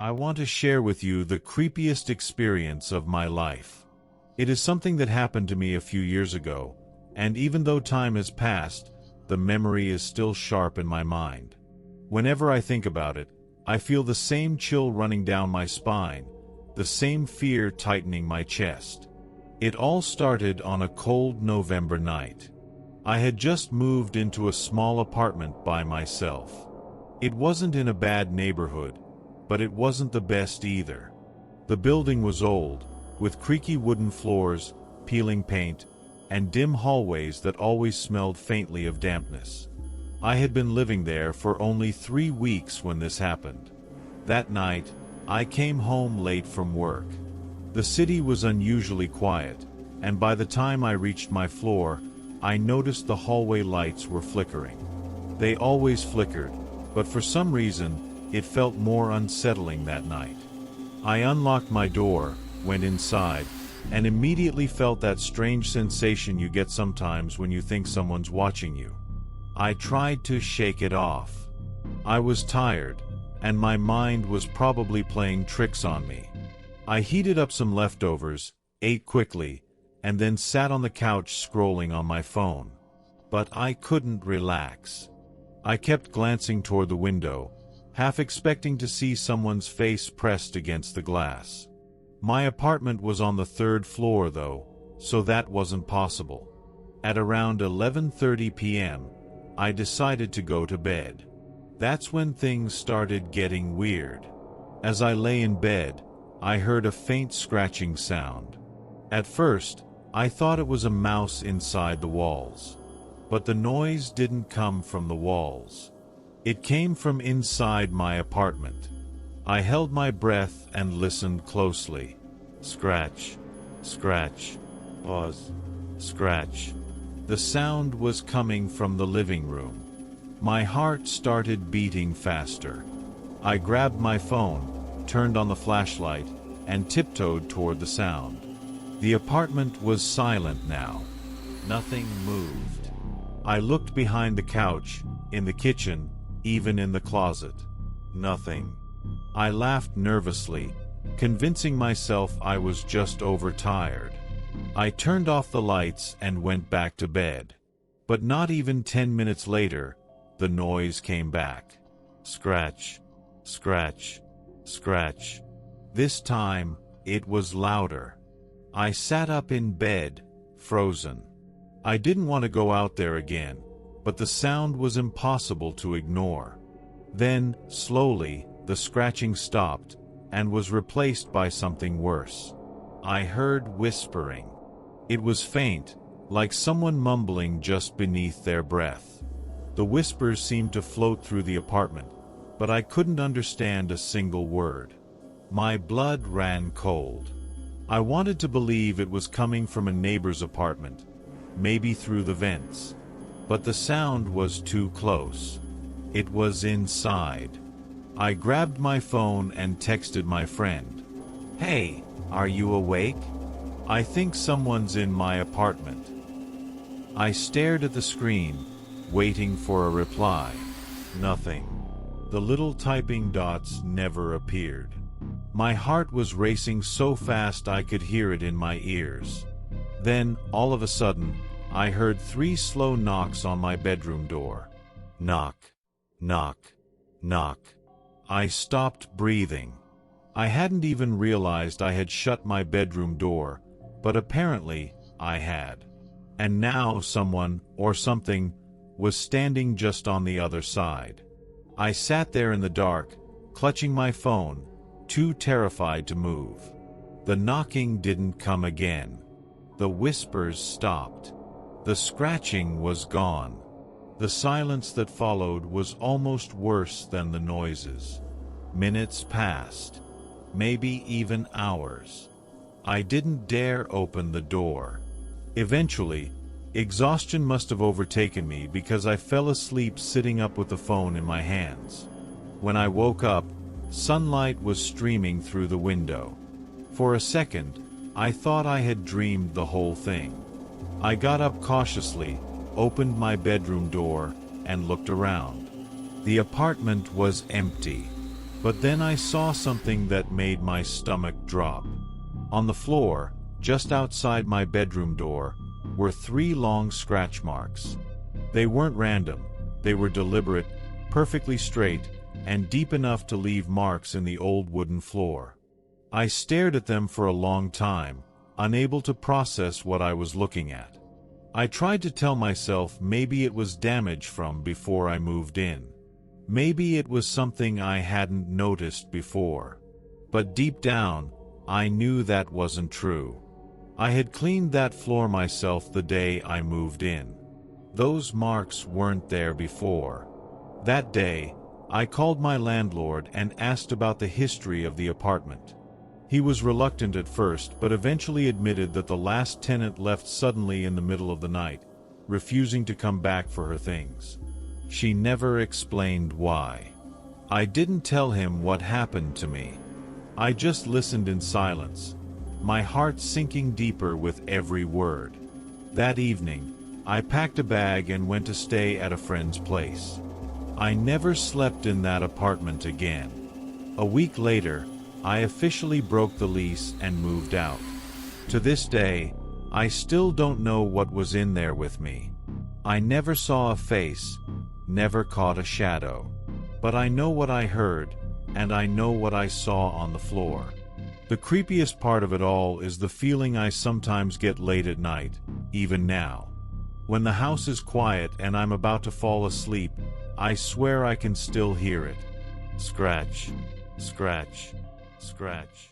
I want to share with you the creepiest experience of my life. It is something that happened to me a few years ago, and even though time has passed, the memory is still sharp in my mind. Whenever I think about it, I feel the same chill running down my spine, the same fear tightening my chest. It all started on a cold November night. I had just moved into a small apartment by myself. It wasn't in a bad neighborhood, but it wasn't the best either. The building was old, with creaky wooden floors, peeling paint, and dim hallways that always smelled faintly of dampness. I had been living there for only 3 weeks when this happened. That night, I came home late from work. The city was unusually quiet, and by the time I reached my floor, I noticed the hallway lights were flickering. They always flickered, but for some reason, it felt more unsettling that night. I unlocked my door, went inside, and immediately felt that strange sensation you get sometimes when you think someone's watching you. I tried to shake it off. I was tired, and my mind was probably playing tricks on me. I heated up some leftovers, ate quickly, and then sat on the couch scrolling on my phone. But I couldn't relax. I kept glancing toward the window, half expecting to see someone's face pressed against the glass. My apartment was on the 3rd floor though, so that wasn't possible. At around 11:30 p.m., I decided to go to bed. That's when things started getting weird. As I lay in bed, I heard a faint scratching sound. At first, I thought it was a mouse inside the walls. But the noise didn't come from the walls. It came from inside my apartment. I held my breath and listened closely. Scratch, scratch, pause, scratch. The sound was coming from the living room. My heart started beating faster. I grabbed my phone, turned on the flashlight, and tiptoed toward the sound. The apartment was silent now. Nothing moved. I looked behind the couch, in the kitchen, even in the closet. Nothing. I laughed nervously, convincing myself I was just overtired. I turned off the lights and went back to bed. But not even 10 minutes later, the noise came back. Scratch, scratch, scratch. This time, it was louder. I sat up in bed, frozen. I didn't want to go out there again, but the sound was impossible to ignore. Then, slowly, the scratching stopped, and was replaced by something worse. I heard whispering. It was faint, like someone mumbling just beneath their breath. The whispers seemed to float through the apartment, but I couldn't understand a single word. My blood ran cold. I wanted to believe it was coming from a neighbor's apartment, maybe through the vents. But the sound was too close. It was inside. I grabbed my phone and texted my friend. "Hey, are you awake? I think someone's in my apartment." I stared at the screen, waiting for a reply. Nothing. The little typing dots never appeared. My heart was racing so fast I could hear it in my ears. Then, all of a sudden, I heard 3 slow knocks on my bedroom door. Knock, knock, knock. I stopped breathing. I hadn't even realized I had shut my bedroom door, but apparently I had. And now someone, or something, was standing just on the other side. I sat there in the dark, clutching my phone, too terrified to move. The knocking didn't come again. The whispers stopped. The scratching was gone. The silence that followed was almost worse than the noises. Minutes passed. Maybe even hours. I didn't dare open the door. Eventually, exhaustion must have overtaken me because I fell asleep sitting up with the phone in my hands. When I woke up, sunlight was streaming through the window. For a second, I thought I had dreamed the whole thing. I got up cautiously, opened my bedroom door, and looked around. The apartment was empty. But then I saw something that made my stomach drop. On the floor, just outside my bedroom door, were 3 long scratch marks. They weren't random, they were deliberate, perfectly straight, and deep enough to leave marks in the old wooden floor. I stared at them for a long time, unable to process what I was looking at. I tried to tell myself maybe it was damage from before I moved in. Maybe it was something I hadn't noticed before. But deep down, I knew that wasn't true. I had cleaned that floor myself the day I moved in. Those marks weren't there before. That day, I called my landlord and asked about the history of the apartment. He was reluctant at first, but eventually admitted that the last tenant left suddenly in the middle of the night, refusing to come back for her things. She never explained why. I didn't tell him what happened to me. I just listened in silence, my heart sinking deeper with every word. That evening, I packed a bag and went to stay at a friend's place. I never slept in that apartment again. A week later, I officially broke the lease and moved out. To this day, I still don't know what was in there with me. I never saw a face, never caught a shadow. But I know what I heard, and I know what I saw on the floor. The creepiest part of it all is the feeling I sometimes get late at night, even now. When the house is quiet and I'm about to fall asleep, I swear I can still hear it. Scratch, scratch, scratch.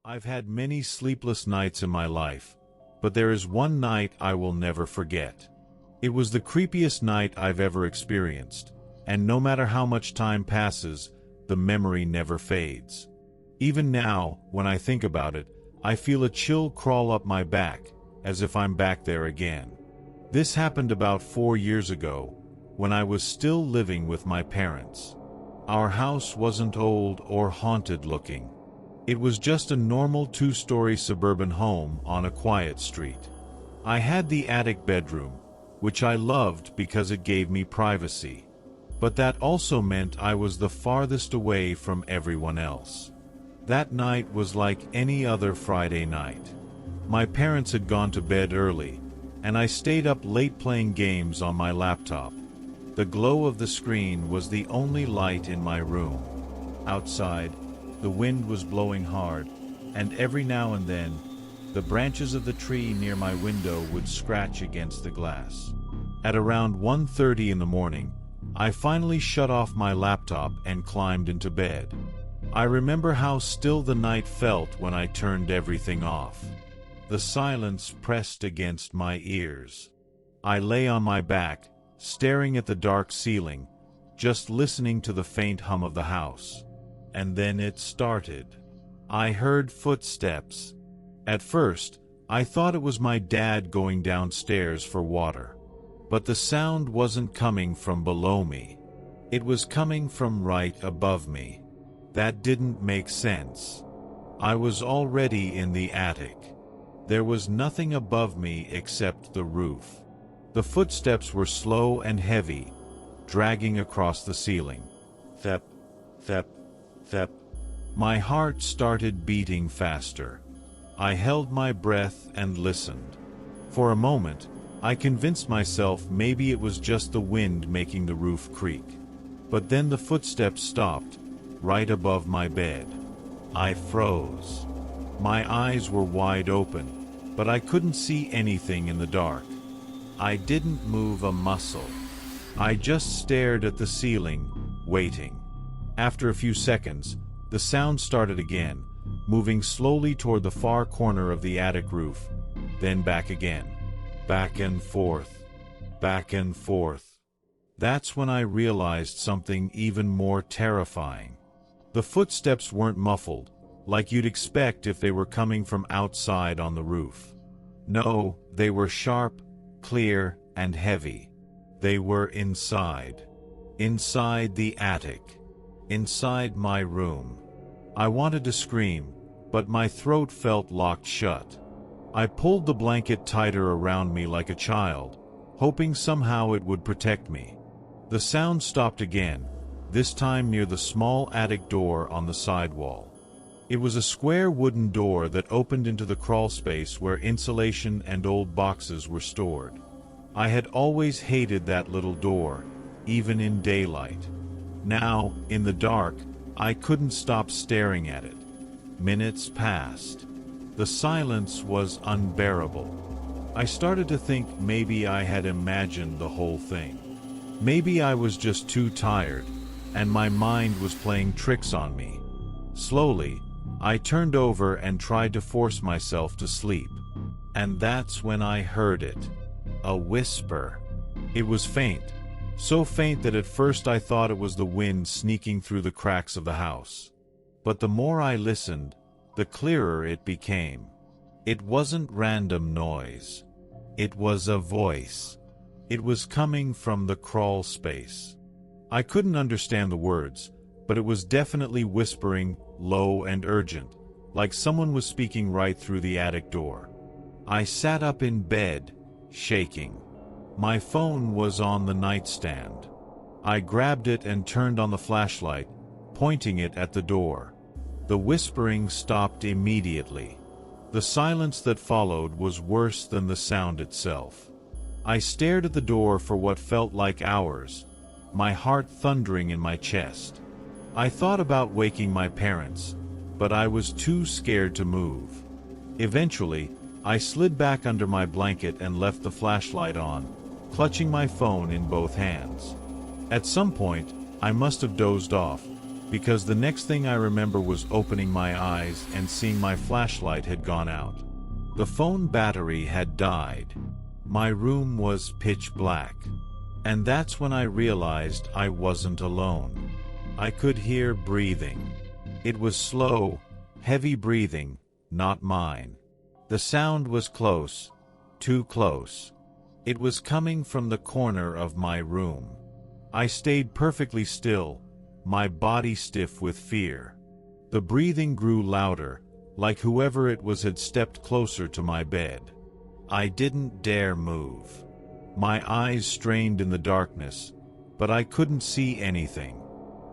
I've had many sleepless nights in my life, but there is one night I will never forget. It was the creepiest night I've ever experienced, and no matter how much time passes, the memory never fades. Even now, when I think about it, I feel a chill crawl up my back, as if I'm back there again. This happened about 4 years ago, when I was still living with my parents. Our house wasn't old or haunted looking. It was just a normal 2-story suburban home on a quiet street. I had the attic bedroom, which I loved because it gave me privacy. But that also meant I was the farthest away from everyone else. That night was like any other Friday night. My parents had gone to bed early, and I stayed up late playing games on my laptop. The glow of the screen was the only light in my room. Outside, the wind was blowing hard, and every now and then, the branches of the tree near my window would scratch against the glass. At around 1:30 in the morning, I finally shut off my laptop and climbed into bed. I remember how still the night felt when I turned everything off. The silence pressed against my ears. I lay on my back, staring at the dark ceiling, just listening to the faint hum of the house. And then it started. I heard footsteps. At first, I thought it was my dad going downstairs for water. But the sound wasn't coming from below me. It was coming from right above me. That didn't make sense. I was already in the attic. There was nothing above me except the roof. The footsteps were slow and heavy, dragging across the ceiling. Thep, thep, thep. My heart started beating faster. I held my breath and listened. For a moment, I convinced myself maybe it was just the wind making the roof creak. But then the footsteps stopped, right above my bed. I froze. My eyes were wide open, but I couldn't see anything in the dark. I didn't move a muscle. I just stared at the ceiling, waiting. After a few seconds, the sound started again, moving slowly toward the far corner of the attic roof, then back again. Back and forth. Back and forth. That's when I realized something even more terrifying. The footsteps weren't muffled, like you'd expect if they were coming from outside on the roof. No, they were sharp, clear, and heavy. They were inside. Inside the attic. Inside my room. I wanted to scream, but my throat felt locked shut. I pulled the blanket tighter around me like a child, hoping somehow it would protect me. The sound stopped again, this time near the small attic door on the side wall. It was a square wooden door that opened into the crawl space where insulation and old boxes were stored. I had always hated that little door, even in daylight. Now, in the dark, I couldn't stop staring at it. Minutes passed. The silence was unbearable. I started to think maybe I had imagined the whole thing. Maybe I was just too tired, and my mind was playing tricks on me. Slowly, I turned over and tried to force myself to sleep. And that's when I heard it. A whisper. It was faint, so faint that at first I thought it was the wind sneaking through the cracks of the house. But the more I listened, the clearer it became. It wasn't random noise. It was a voice. It was coming from the crawl space. I couldn't understand the words, but it was definitely whispering, low and urgent, like someone was speaking right through the attic door. I sat up in bed, shaking. My phone was on the nightstand. I grabbed it and turned on the flashlight, pointing it at the door. The whispering stopped immediately. The silence that followed was worse than the sound itself. I stared at the door for what felt like hours, my heart thundering in my chest. I thought about waking my parents, but I was too scared to move. Eventually, I slid back under my blanket and left the flashlight on, clutching my phone in both hands. At some point, I must have dozed off, because the next thing I remember was opening my eyes and seeing my flashlight had gone out. The phone battery had died. My room was pitch black. And that's when I realized I wasn't alone. I could hear breathing. It was slow, heavy breathing, not mine. The sound was close, too close. It was coming from the corner of my room. I stayed perfectly still, my body stiff with fear. The breathing grew louder, like whoever it was had stepped closer to my bed. I didn't dare move. My eyes strained in the darkness, but I couldn't see anything.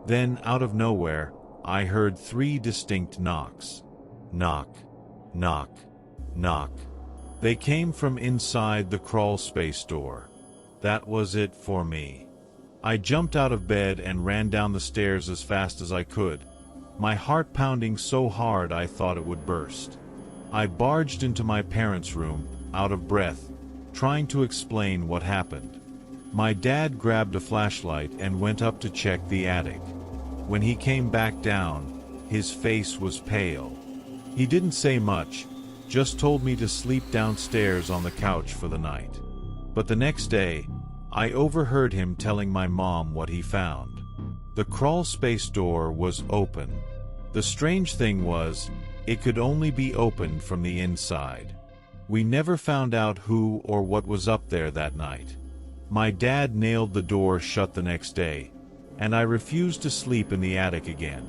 Then, out of nowhere, I heard 3 distinct knocks. Knock, knock, knock. They came from inside the crawl space door. That was it for me. I jumped out of bed and ran down the stairs as fast as I could, my heart pounding so hard I thought it would burst. I barged into my parents' room, out of breath, trying to explain what happened. My dad grabbed a flashlight and went up to check the attic. When he came back down, his face was pale. He didn't say much, just told me to sleep downstairs on the couch for the night. But the next day, I overheard him telling my mom what he found. The crawl space door was open. The strange thing was, it could only be opened from the inside. We never found out who or what was up there that night. My dad nailed the door shut the next day, and I refused to sleep in the attic again.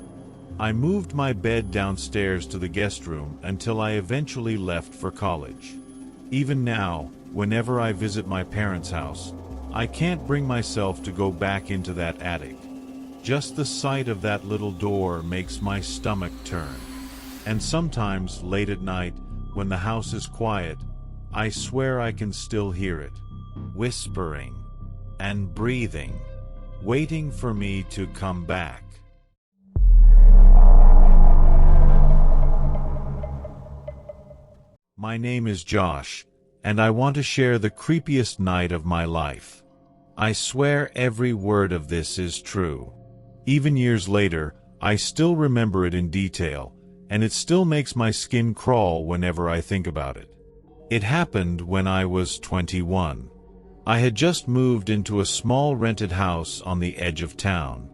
I moved my bed downstairs to the guest room until I eventually left for college. Even now, whenever I visit my parents' house, I can't bring myself to go back into that attic. Just the sight of that little door makes my stomach turn. And sometimes, late at night, when the house is quiet, I swear I can still hear it, whispering and breathing, waiting for me to come back. My name is Josh, and I want to share the creepiest night of my life. I swear every word of this is true. Even years later, I still remember it in detail, and it still makes my skin crawl whenever I think about it. It happened when I was 21. I had just moved into a small rented house on the edge of town.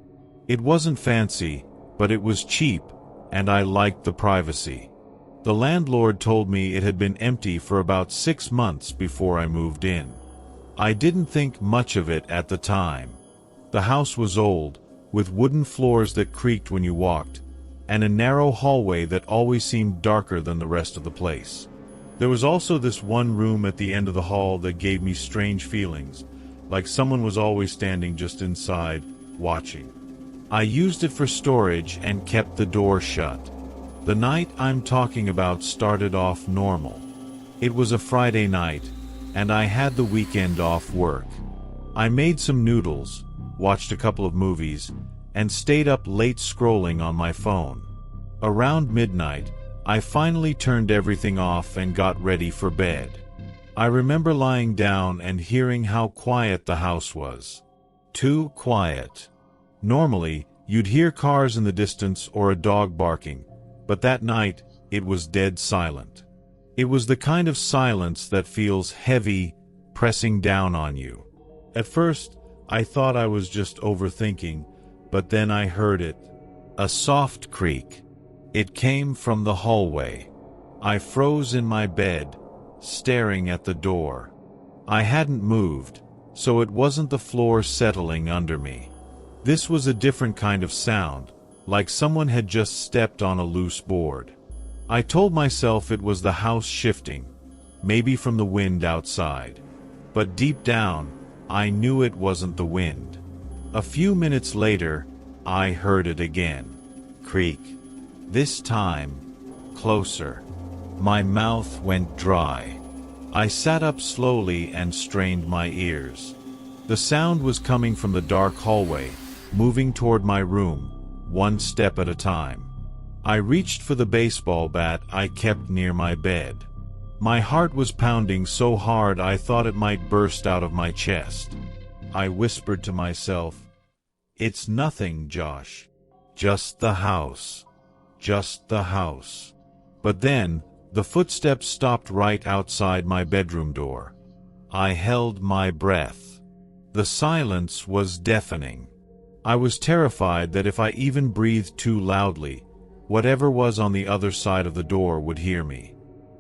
It wasn't fancy, but it was cheap, and I liked the privacy. The landlord told me it had been empty for about 6 months before I moved in. I didn't think much of it at the time. The house was old, with wooden floors that creaked when you walked, and a narrow hallway that always seemed darker than the rest of the place. There was also this one room at the end of the hall that gave me strange feelings, like someone was always standing just inside, watching. I used it for storage and kept the door shut. The night I'm talking about started off normal. It was a Friday night, and I had the weekend off work. I made some noodles, watched a couple of movies, and stayed up late scrolling on my phone. Around midnight, I finally turned everything off and got ready for bed. I remember lying down and hearing how quiet the house was. Too quiet. Normally, you'd hear cars in the distance or a dog barking, but that night, it was dead silent. It was the kind of silence that feels heavy, pressing down on you. At first, I thought I was just overthinking, but then I heard it. A soft creak. It came from the hallway. I froze in my bed, staring at the door. I hadn't moved, so it wasn't the floor settling under me. This was a different kind of sound, like someone had just stepped on a loose board. I told myself it was the house shifting, maybe from the wind outside. But deep down, I knew it wasn't the wind. A few minutes later, I heard it again. Creak. This time, closer. My mouth went dry. I sat up slowly and strained my ears. The sound was coming from the dark hallway, moving toward my room, one step at a time. I reached for the baseball bat I kept near my bed. My heart was pounding so hard I thought it might burst out of my chest. I whispered to myself, "It's nothing, Josh. Just the house. Just the house." But then, the footsteps stopped right outside my bedroom door. I held my breath. The silence was deafening. I was terrified that if I even breathed too loudly, whatever was on the other side of the door would hear me.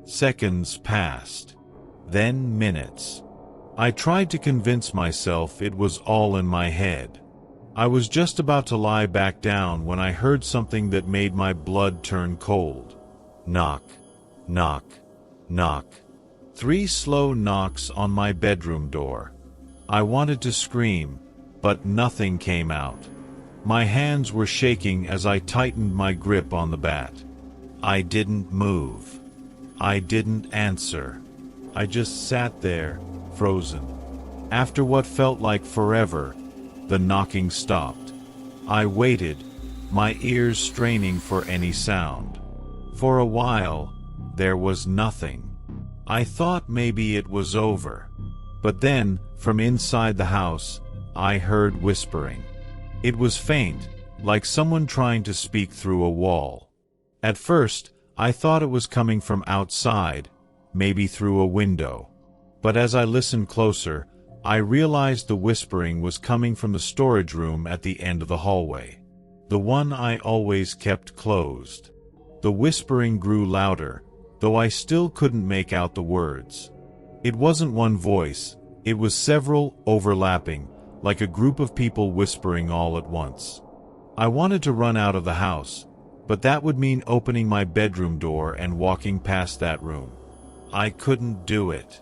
Seconds passed. Then minutes. I tried to convince myself it was all in my head. I was just about to lie back down when I heard something that made my blood turn cold. Knock, knock, knock. 3 slow knocks on my bedroom door. I wanted to scream, but nothing came out. My hands were shaking as I tightened my grip on the bat. I didn't move. I didn't answer. I just sat there, frozen. After what felt like forever, the knocking stopped. I waited, my ears straining for any sound. For a while, there was nothing. I thought maybe it was over. But then, from inside the house, I heard whispering. It was faint, like someone trying to speak through a wall. At first, I thought it was coming from outside, maybe through a window. But as I listened closer, I realized the whispering was coming from the storage room at the end of the hallway. The one I always kept closed. The whispering grew louder, though I still couldn't make out the words. It wasn't one voice, it was several, overlapping, like a group of people whispering all at once. I wanted to run out of the house, but that would mean opening my bedroom door and walking past that room. I couldn't do it.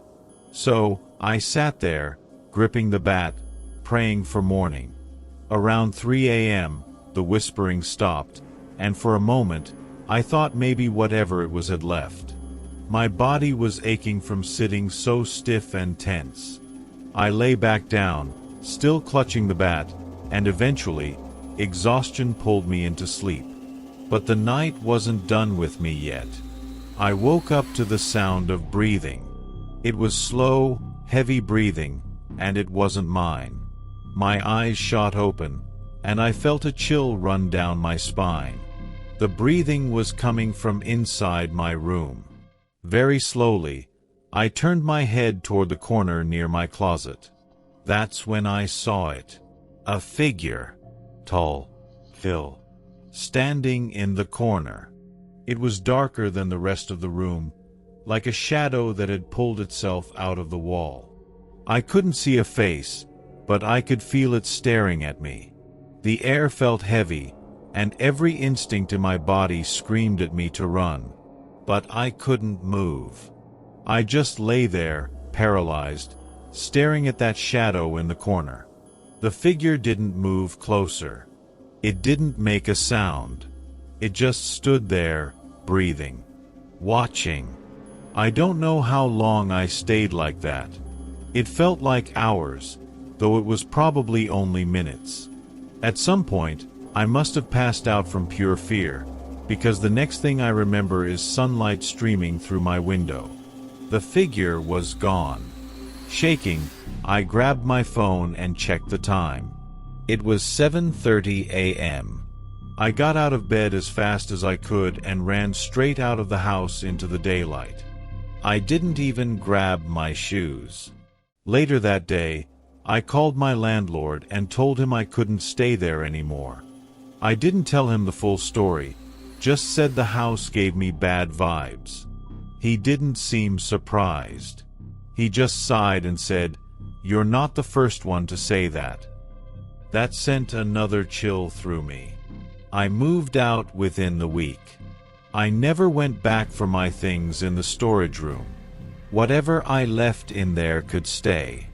So, I sat there, gripping the bat, praying for morning. Around 3 a.m., the whispering stopped, and for a moment, I thought maybe whatever it was had left. My body was aching from sitting so stiff and tense. I lay back down, still clutching the bat, and eventually, exhaustion pulled me into sleep. But the night wasn't done with me yet. I woke up to the sound of breathing. It was slow, heavy breathing, and it wasn't mine. My eyes shot open, and I felt a chill run down my spine. The breathing was coming from inside my room. Very slowly, I turned my head toward the corner near my closet. That's when I saw it. A figure. Tall. Phil. Standing in the corner. It was darker than the rest of the room, like a shadow that had pulled itself out of the wall. I couldn't see a face, but I could feel it staring at me. The air felt heavy, and every instinct in my body screamed at me to run. But I couldn't move. I just lay there, paralyzed, staring at that shadow in the corner. The figure didn't move closer. It didn't make a sound. It just stood there, breathing, watching. I don't know how long I stayed like that. It felt like hours, though it was probably only minutes. At some point, I must have passed out from pure fear, because the next thing I remember is sunlight streaming through my window. The figure was gone. Shaking, I grabbed my phone and checked the time. It was 7:30 a.m. I got out of bed as fast as I could and ran straight out of the house into the daylight. I didn't even grab my shoes. Later that day, I called my landlord and told him I couldn't stay there anymore. I didn't tell him the full story, just said the house gave me bad vibes. He didn't seem surprised. He just sighed and said, "You're not the first one to say that." That sent another chill through me. I moved out within the week. I never went back for my things in the storage room. Whatever I left in there could stay.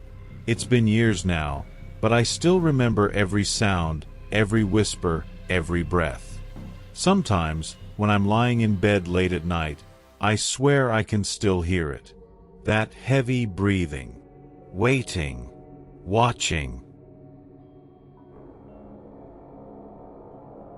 It's been years now, but I still remember every sound, every whisper, every breath. Sometimes, when I'm lying in bed late at night, I swear I can still hear it. That heavy breathing, waiting, watching.